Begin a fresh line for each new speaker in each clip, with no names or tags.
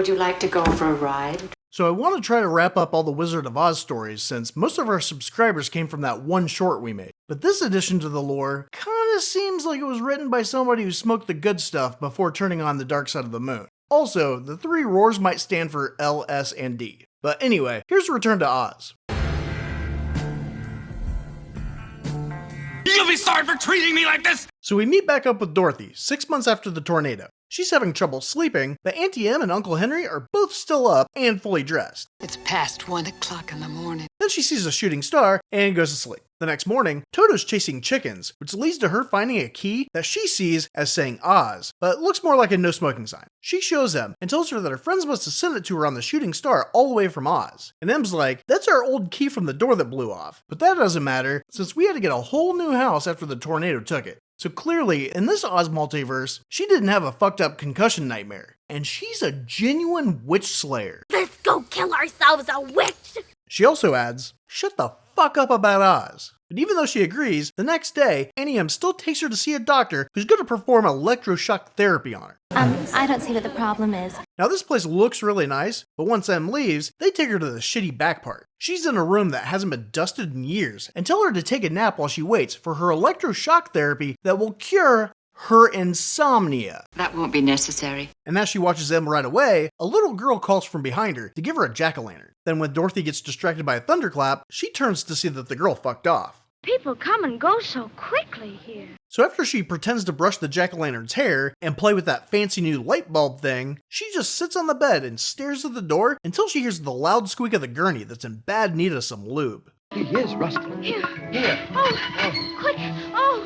Would you like to go for a ride?
So I want to try to wrap up all the Wizard of Oz stories since most of our subscribers came from that one short we made. But this addition to the lore kinda seems like it was written by somebody who smoked the good stuff before turning on the dark side of the moon. Also, the three roars might stand for L, S, and D. But anyway, here's Return to Oz.
You'll be sorry for treating me like this!
So we meet back up with Dorothy, 6 months after the tornado. She's having trouble sleeping, but Auntie Em and Uncle Henry are both still up and fully dressed.
It's past 1 o'clock in the morning.
Then she sees a shooting star and goes to sleep. The next morning, Toto's chasing chickens, which leads to her finding a key that she sees as saying Oz, but looks more like a no smoking sign. She shows Em and tells her that her friends must have sent it to her on the shooting star all the way from Oz. And Em's like, that's our old key from the door that blew off. But that doesn't matter, since we had to get a whole new house after the tornado took it. So clearly, in this Oz multiverse, she didn't have a fucked up concussion nightmare. And she's a genuine witch slayer.
Let's go kill ourselves a witch!
She also adds, shut the fuck up about Oz. But even though she agrees, the next day, Auntie Em still takes her to see a doctor who's going to perform electroshock therapy on her.
I don't see what the problem is.
Now this place looks really nice, but once Em leaves, they take her to the shitty back part. She's in a room that hasn't been dusted in years and tell her to take a nap while she waits for her electroshock therapy that will cure her insomnia.
That won't be necessary.
And as she watches Em right away, a little girl calls from behind her to give her a jack-o'-lantern. Then when Dorothy gets distracted by a thunderclap, she turns to see that the girl fucked off.
People come and go so quickly here.
So after she pretends to brush the jack-o'-lantern's hair and play with that fancy new light bulb thing, she just sits on the bed and stares at the door until she hears the loud squeak of the gurney that's in bad need of some lube.
He is rusty.
Here.
Here.
Oh, quick. Oh.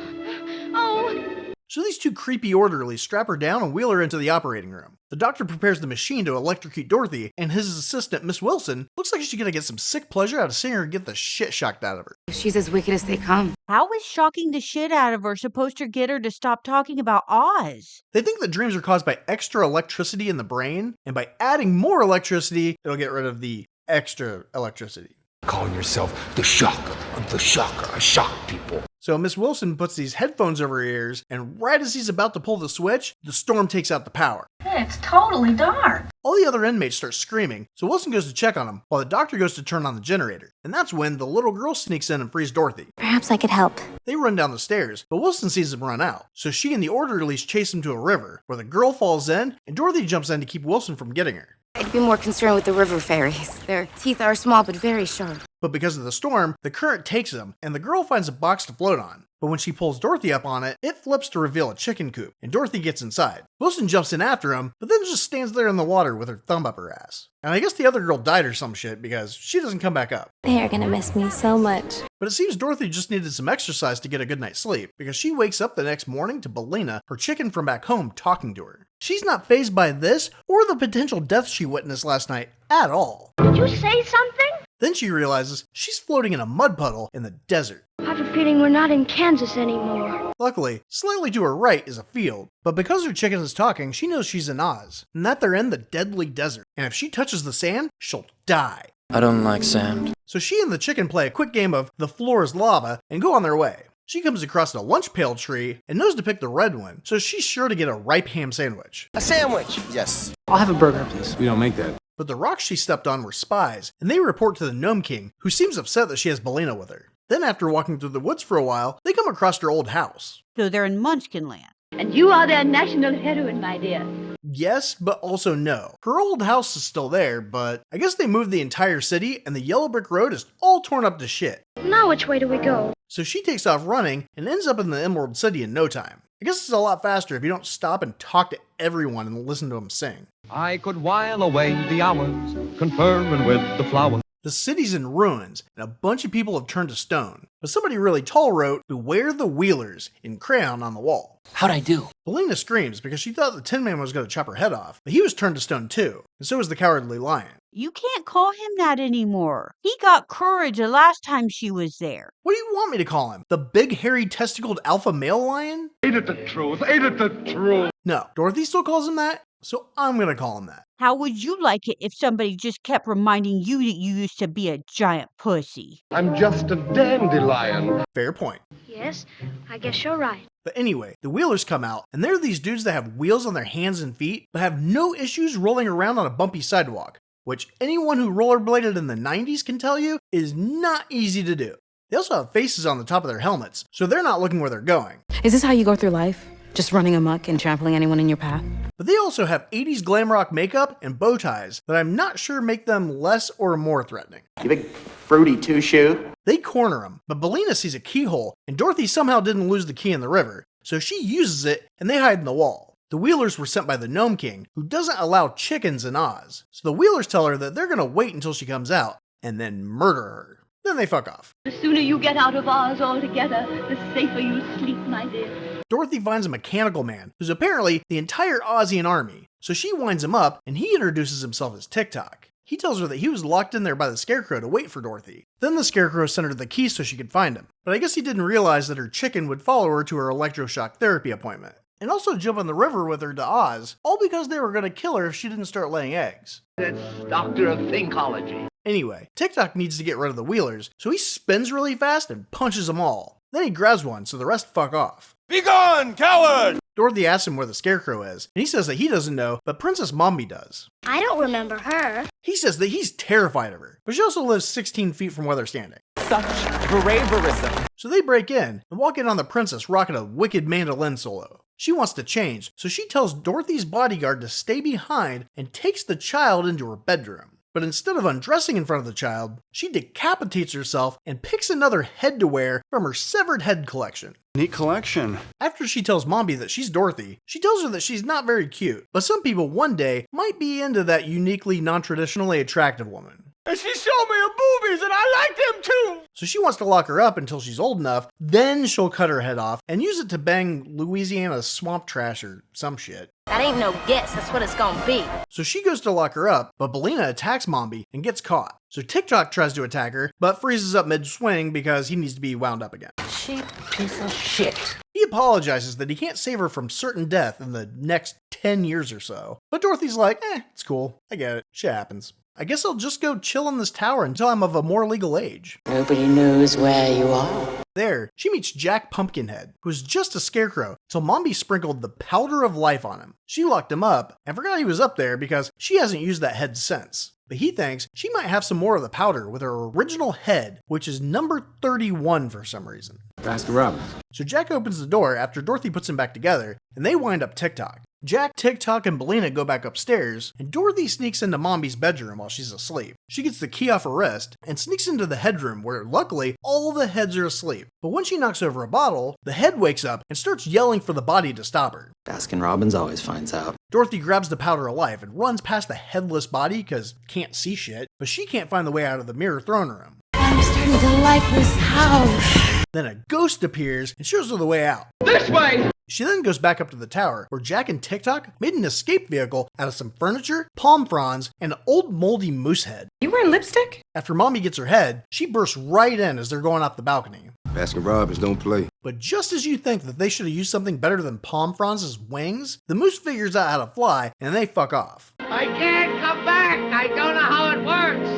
So these two creepy orderlies strap her down and wheel her into the operating room. The doctor prepares the machine to electrocute Dorothy, and his assistant, Miss Wilson, looks like she's gonna get some sick pleasure out of seeing her get the shit shocked out of her.
She's as wicked as they come.
How is shocking the shit out of her supposed to get her to stop talking about Oz?
They think that dreams are caused by extra electricity in the brain, and by adding more electricity, it'll get rid of the extra electricity.
Calling yourself the shocker of the shocker. I shock people.
So Miss Wilson puts these headphones over her ears, and right as he's about to pull the switch, the storm takes out the power.
It's totally dark.
All the other inmates start screaming, so Wilson goes to check on them, while the doctor goes to turn on the generator. And that's when the little girl sneaks in and frees Dorothy.
Perhaps I could help.
They run down the stairs, but Wilson sees them run out, so she and the orderlies chase them to a river, where the girl falls in, and Dorothy jumps in to keep Wilson from getting her.
I'd be more concerned with the river fairies. Their teeth are small but very sharp.
But because of the storm, the current takes them, and the girl finds a box to float on. But when she pulls Dorothy up on it, it flips to reveal a chicken coop, and Dorothy gets inside. Wilson jumps in after him, but then just stands there in the water with her thumb up her ass. And I guess the other girl died or some shit because she doesn't come back up.
They are gonna miss me so much.
But it seems Dorothy just needed some exercise to get a good night's sleep, because she wakes up the next morning to Belina, her chicken from back home, talking to her. She's not fazed by this or the potential death she witnessed last night at all.
Did you say something?
Then she realizes she's floating in a mud puddle in the desert.
I have a feeling we're not in Kansas anymore.
Luckily, slightly to her right is a field, but because her chicken is talking, she knows she's in Oz, and that they're in the deadly desert, and if she touches the sand, she'll die.
I don't like sand.
So she and the chicken play a quick game of the floor is lava and go on their way. She comes across a lunch pail tree and knows to pick the red one, so she's sure to get a ripe ham sandwich.
A sandwich.
Yes.
I'll have a burger, please.
We don't make that.
But the rocks she stepped on were spies, and they report to the Gnome King, who seems upset that she has Belina with her. Then after walking through the woods for a while, they come across her old house.
So they're in Munchkinland.
And you are their national heroine, my dear.
Yes, but also no. Her old house is still there, but I guess they moved the entire city and the yellow brick road is all torn up to shit.
Now which way do we go?
So she takes off running and ends up in the Emerald City in no time. I guess it's a lot faster if you don't stop and talk to everyone and listen to them sing.
I could while away the hours, conferring with the flowers.
The city's in ruins, and a bunch of people have turned to stone. But somebody really tall wrote, "Beware the Wheelers," in crayon on the wall.
How'd I do?
Belina screams because she thought the Tin Man was going to chop her head off, but he was turned to stone too, and so was the Cowardly Lion.
You can't call him that anymore. He got courage the last time she was there.
What do you want me to call him? The big, hairy, testicled alpha male lion?
Ain't it the truth? Ain't it the truth?
No, Dorothy still calls him that, so I'm going to call him that.
How would you like it if somebody just kept reminding you that you used to be a giant pussy?
I'm just a dandelion.
Fair point.
Yes, I guess you're right.
But anyway, the Wheelers come out, and they're these dudes that have wheels on their hands and feet, but have no issues rolling around on a bumpy sidewalk, which anyone who rollerbladed in the 90s can tell you is not easy to do. They also have faces on the top of their helmets, so they're not looking where they're going.
Is this how you go through life? Just running amok and trampling anyone in your path?
But they also have 80s glam rock makeup and bow ties that I'm not sure make them less or more threatening.
You big fruity two-shoe.
They corner him, but Bellina sees a keyhole, and Dorothy somehow didn't lose the key in the river, so she uses it and they hide in the wall. The Wheelers were sent by the Gnome King, who doesn't allow chickens in Oz, so the Wheelers tell her that they're gonna wait until she comes out, and then murder her. Then they fuck off.
The sooner you get out of Oz altogether, the safer you'll sleep, my dear.
Dorothy finds a mechanical man, who's apparently the entire Ozian army, so she winds him up, and he introduces himself as TikTok. He tells her that he was locked in there by the Scarecrow to wait for Dorothy. Then the Scarecrow sent her the key so she could find him, but I guess he didn't realize that her chicken would follow her to her electroshock therapy appointment, and also jump in the river with her to Oz, all because they were going to kill her if she didn't start laying eggs.
That's Doctor of Thinkology.
Anyway, TikTok needs to get rid of the Wheelers, so he spins really fast and punches them all. Then he grabs one, so the rest fuck off.
Be gone, coward!
Dorothy asks him where the Scarecrow is, and he sass that he doesn't know, but Princess Mombi does.
I don't remember her.
He says that he's terrified of her, but she also lives 16 feet from where they're standing.
Such braverism.
So they break in and walk in on the princess rocking a wicked mandolin solo. She wants to change, so she tells Dorothy's bodyguard to stay behind and takes the child into her bedroom. But instead of undressing in front of the child, she decapitates herself and picks another head to wear from her severed head collection.
Neat collection.
After she tells Mombi that she's Dorothy, she tells her that she's not very cute, but some people one day might be into that uniquely non-traditionally attractive woman.
And she showed me her boobies, and I like them too!
So she wants to lock her up until she's old enough, then she'll cut her head off and use it to bang Louisiana swamp trash or some shit.
That ain't no guess, that's what it's gonna be.
So she goes to lock her up, but Bellina attacks Mombi and gets caught. So TikTok tries to attack her, but freezes up mid-swing because he needs to be wound up again.
Cheap piece of shit.
He apologizes that he can't save her from certain death in the next 10 years or so. But Dorothy's like, it's cool, I get it, shit happens. I guess I'll just go chill in this tower until I'm of a more legal age.
Nobody knows where you are.
There, she meets Jack Pumpkinhead, who was just a scarecrow till Mombi sprinkled the powder of life on him. She locked him up and forgot he was up there because she hasn't used that head since. But he thinks she might have some more of the powder with her original head, which is number 31 for some reason.
Baskin Robbins.
So Jack opens the door after Dorothy puts him back together, and they wind up TikTok. Jack, TikTok, and Bellina go back upstairs, and Dorothy sneaks into Mombi's bedroom while she's asleep. She gets the key off her wrist, and sneaks into the headroom where, luckily, all the heads are asleep. But when she knocks over a bottle, the head wakes up and starts yelling for the body to stop her.
Baskin Robbins always finds out.
Dorothy grabs the powder of life and runs past the headless body because can't see shit, but she can't find the way out of the mirror throne room.
I'm starting to like this house.
Then a ghost appears and shows her the way out.
This way!
She then goes back up to the tower, where Jack and TikTok made an escape vehicle out of some furniture, palm fronds, and an old moldy moose head.
You wearing lipstick?
After Mombi gets her head, she bursts right in as they're going off the balcony.
Baskin Robbins don't play.
But just as you think that they should have used something better than palm fronds as wings, the moose figures out how to fly, and they fuck off.
I can't come back. I don't know how it works.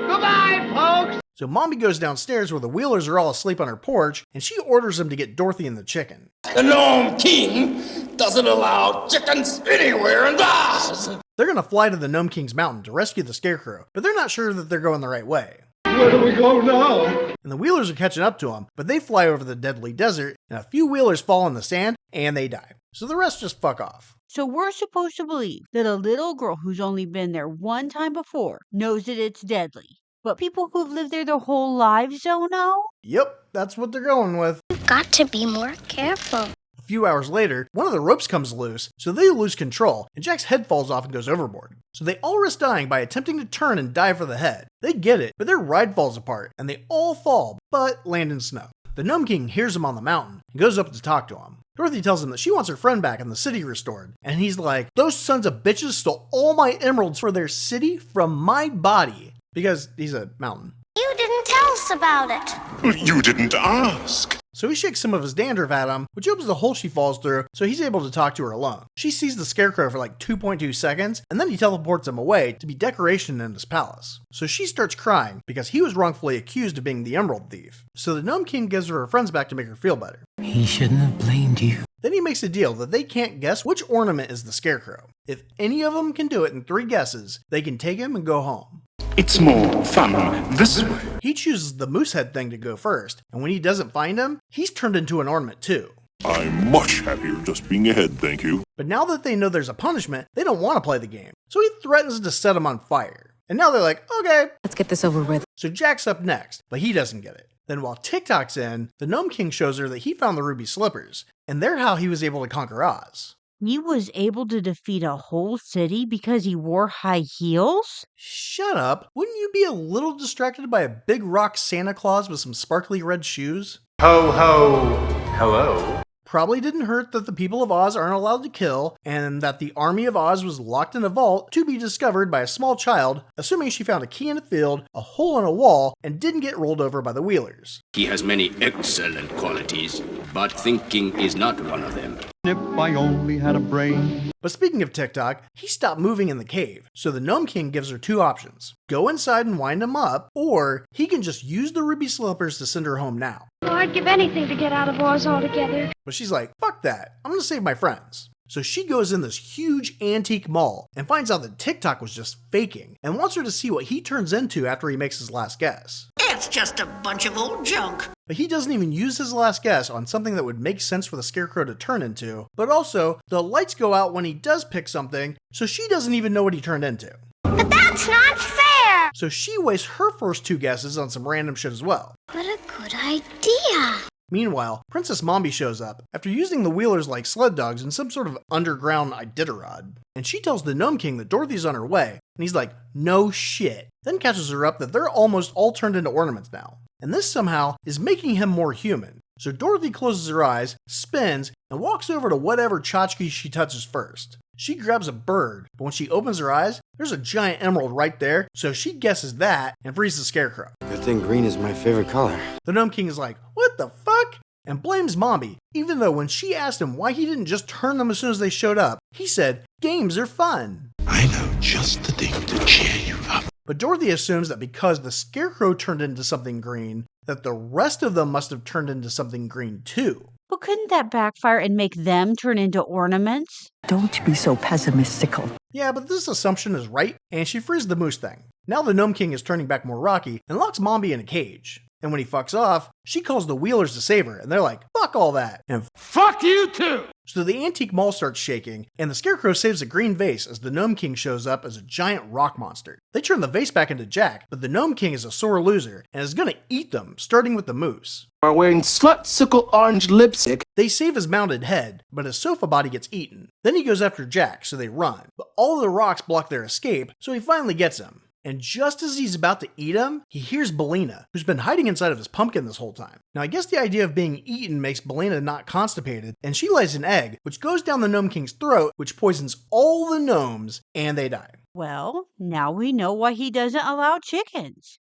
Goodbye, folks.
So Mombi goes downstairs where the Wheelers are all asleep on her porch, and she orders them to get Dorothy and the chicken.
The Gnome King doesn't allow chickens anywhere in Oz!
They're gonna fly to the Gnome King's mountain to rescue the Scarecrow, but they're not sure that they're going the right way.
Where do we go now?
And the Wheelers are catching up to them, but they fly over the deadly desert, and a few Wheelers fall in the sand, and they die. So the rest just fuck off.
So we're supposed to believe that a little girl who's only been there one time before knows that it's deadly. But people who've lived there their whole lives don't know?
Yep, that's what they're going with.
You've got to be more careful.
A few hours later, one of the ropes comes loose, so they lose control, and Jack's head falls off and goes overboard. So they all risk dying by attempting to turn and dive for the head. They get it, but their ride falls apart, and they all fall, but land in snow. The Gnome King hears them on the mountain, and goes up to talk to him. Dorothy tells him that she wants her friend back and the city restored, and he's like, those sons of bitches stole all my emeralds for their city from my body. Because he's a mountain.
You didn't tell us about it.
You didn't ask.
So he shakes some of his dandruff at him, which opens the hole she falls through, so he's able to talk to her alone. She sees the Scarecrow for like 2.2 seconds, and then he teleports him away to be decoration in his palace. So she starts crying because he was wrongfully accused of being the Emerald Thief. So the Gnome King gives her friends back to make her feel better.
He shouldn't have blamed you.
Then he makes a deal that they can't guess which ornament is the Scarecrow. If any of them can do it in 3 guesses, they can take him and go home.
It's more fun this way.
He chooses the moose head thing to go first, and when he doesn't find him, he's turned into an ornament too.
I'm much happier just being ahead, thank you.
But now that they know there's a punishment, they don't want to play the game, so he threatens to set him on fire. And now they're like, okay,
Let's get this over with.
So Jack's up next, but he doesn't get it. Then while TikTok's in, the Gnome King shows her that he found the ruby slippers, and they're how he was able to conquer Oz.
He was able to defeat a whole city because he wore high heels?
Shut up. Wouldn't you be a little distracted by a big rock Santa Claus with some sparkly red shoes?
Ho ho, hello.
Probably didn't hurt that the people of Oz aren't allowed to kill, and that the army of Oz was locked in a vault to be discovered by a small child, assuming she found a key in a field, a hole in a wall, and didn't get rolled over by the wheelers.
He has many excellent qualities, but thinking is not one of them.
If I only had a brain.
But speaking of TikTok, he stopped moving in the cave, so the Gnome King gives her 2 options. Go inside and wind him up, or he can just use the ruby slippers to send her home now.
Oh, I'd give anything to get out of Oz altogether.
But she's like, fuck that, I'm gonna save my friends. So she goes in this huge antique mall and finds out that TikTok was just faking and wants her to see what he turns into after he makes his last guess.
It's just a bunch of old junk.
But he doesn't even use his last guess on something that would make sense for the Scarecrow to turn into, but also the lights go out when he does pick something, so she doesn't even know what he turned into.
But that's not fair!
So she wastes her first 2 guesses on some random shit as well.
What a good idea!
Meanwhile, Princess Mombi shows up after using the wheelers like sled dogs in some sort of underground Iditarod. And she tells the Gnome King that Dorothy's on her way, and he's like, no shit. Then catches her up that they're almost all turned into ornaments now. And this somehow is making him more human. So Dorothy closes her eyes, spins, and walks over to whatever tchotchke she touches first. She grabs a bird, but when she opens her eyes, there's a giant emerald right there, so she guesses that and frees the Scarecrow.
Good thing green is my favorite color.
The Gnome King is like, what the fuck? And blames Mombi, even though when she asked him why he didn't just turn them as soon as they showed up, he said, games are fun.
I know just the thing to cheer you up.
But Dorothy assumes that because the Scarecrow turned into something green, that the rest of them must have turned into something green too.
But couldn't that backfire and make them turn into ornaments?
Don't be so pessimistical.
Yeah, but this assumption is right, and she frees the moose thing. Now the Gnome King is turning back more rocky and locks Mombi in a cage. And when he fucks off, she calls the wheelers to save her, and they're like, fuck all that, and
fuck you too!
So the antique mall starts shaking, and the Scarecrow saves a green vase as the Gnome King shows up as a giant rock monster. They turn the vase back into Jack, but the Gnome King is a sore loser, and is gonna eat them, starting with the moose.
Are wearing slut-sickle orange lipstick.
They save his mounted head, but his sofa body gets eaten. Then he goes after Jack, so they run, but all of the rocks block their escape, so he finally gets him. And just as he's about to eat him, he hears Bellina, who's been hiding inside of his pumpkin this whole time. Now I guess the idea of being eaten makes Bellina not constipated, and she lays an egg, which goes down the Gnome King's throat, which poisons all the gnomes, and they die.
Well, now we know why he doesn't allow chickens.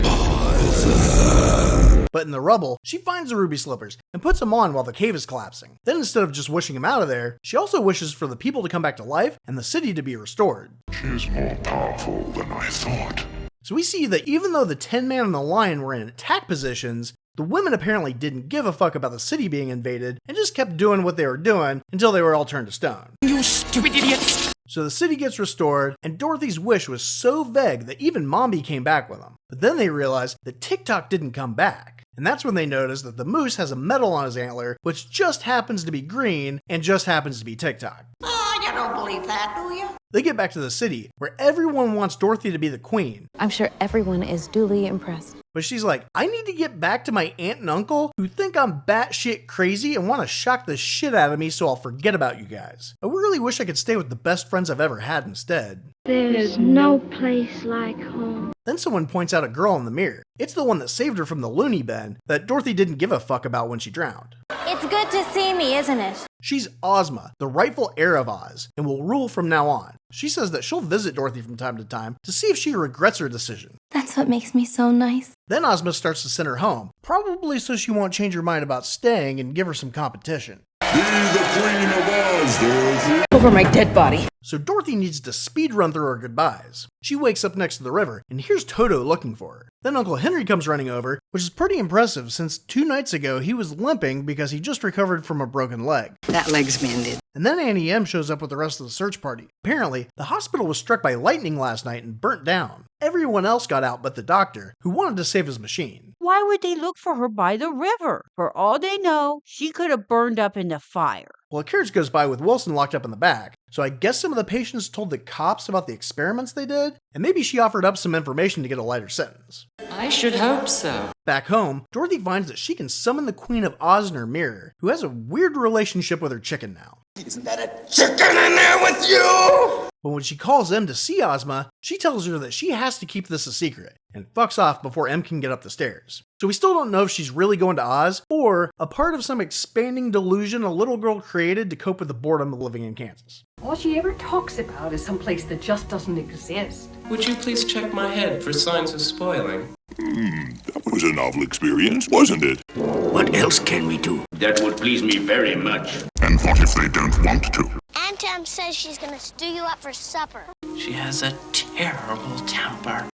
But in the rubble, she finds the ruby slippers and puts them on while the cave is collapsing. Then instead of just wishing him out of there, she also wishes for the people to come back to life and the city to be restored.
She is more powerful than I thought.
So we see that even though the Tin Man and the Lion were in attack positions, the women apparently didn't give a fuck about the city being invaded and just kept doing what they were doing until they were all turned to stone.
You stupid idiots!
So the city gets restored, and Dorothy's wish was so vague that even Mombi came back with them. But then they realized that TikTok didn't come back. And that's when they notice that the moose has a medal on his antler, which just happens to be green and just happens to be TikTok.
Oh, you don't believe that, do you?
They get back to the city, where everyone wants Dorothy to be the queen.
I'm sure everyone is duly impressed.
But she's like, I need to get back to my aunt and uncle who think I'm batshit crazy and want to shock the shit out of me so I'll forget about you guys. I really wish I could stay with the best friends I've ever had instead.
There's no place like home.
Then someone points out a girl in the mirror. It's the one that saved her from the loony bin that Dorothy didn't give a fuck about when she drowned.
It's
It's good to see me, isn't it?
She's Ozma, the rightful heir of Oz, and will rule from now on. She says that she'll visit Dorothy from time to time to see if she regrets her decision.
That's what makes me so nice.
Then Ozma starts to send her home, probably so she won't change her mind about staying and give her some competition.
Be the Queen of Oz, Dorothy.
Over my dead body.
So Dorothy needs to speed run through her goodbyes. She wakes up next to the river and hears Toto looking for her. Then Uncle Henry comes running over, which is pretty impressive since 2 nights ago he was limping because he just recovered from a broken leg.
That leg's mended.
And then Annie M shows up with the rest of the search party. Apparently, the hospital was struck by lightning last night and burnt down. Everyone else got out but the doctor, who wanted to save his machine.
Why would they look for her by the river? For all they know, she could have burned up in the fire.
Well, a carriage goes by with Wilson locked up in the back, so I guess some of the patients told the cops about the experiments they did, and maybe she offered up some information to get a lighter sentence.
I should hope so.
Back home, Dorothy finds that she can summon the Queen of Oz in her mirror, who has a weird relationship with her chicken now.
Isn't that a chicken in there with you?
But when she calls M to see Ozma, she tells her that she has to keep this a secret, and fucks off before M can get up the stairs. So we still don't know if she's really going to Oz, or a part of some expanding delusion a little girl created to cope with the boredom of living in Kansas.
All she ever talks about is some place that just doesn't exist.
Would you please check my head for signs of spoiling?
That was a novel experience, wasn't it?
What else can we do? That would please me very much.
And what if they don't want to?
Aunt Em says she's gonna stew you up for supper.
She has a terrible temper.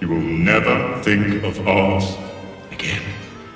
You will never think of Oz again.